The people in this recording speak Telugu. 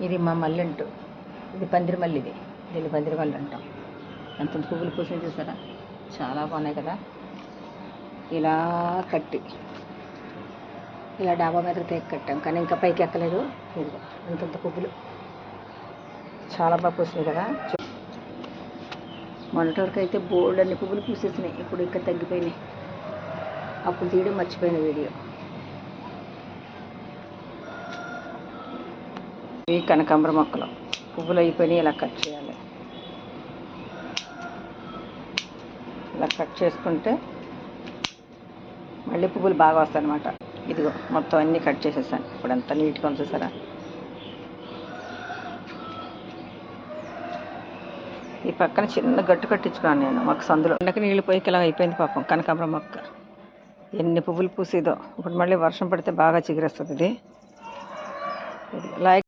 ఇది మా మల్లి అంటూ, ఇది పందిరి మల్లి, దీన్ని పందిరి మల్లి అంటాం. ఎంత పువ్వులు పూసినాయి చూసారా, చాలా బాగున్నాయి కదా. ఇలా కట్టి ఇలా డాబా మీద తెగ కట్టాం, కానీ ఇంకా పైకి ఎక్కలేదు. ఇదిగో అంతంత పువ్వులు చాలా బాగా పూసినాయి కదా. మొన్నటి వరకు అయితే బోల్డ్ అన్ని పువ్వులు పూసేసినాయి, ఇప్పుడు ఇంకా తగ్గిపోయినాయి. అప్పుడు తీయడం మర్చిపోయిన వీడియో. ఇవి కనకాంబర మొక్కలు, పువ్వులు అయిపోయినాయి. ఇలా కట్ చేయాలి, ఇలా కట్ చేసుకుంటే మళ్ళీ పువ్వులు బాగా వస్తాయి అన్నమాట. ఇదిగో మొత్తం అన్నీ కట్ చేసేసాను. ఇప్పుడు అంతా నీట్గా ఉంచేసారా. ఈ పక్కన చిన్న గట్టు కట్టించుకున్నాను నేను, మాకు సందులో ఎండకి నీళ్ళు పోయికి ఇలా అయిపోయింది పాపం కనకాంబరం మొక్క. ఎన్ని పువ్వులు పూసేదో. ఇప్పుడు మళ్ళీ వర్షం పడితే బాగా చిగురేస్తుంది ఇది. లైక్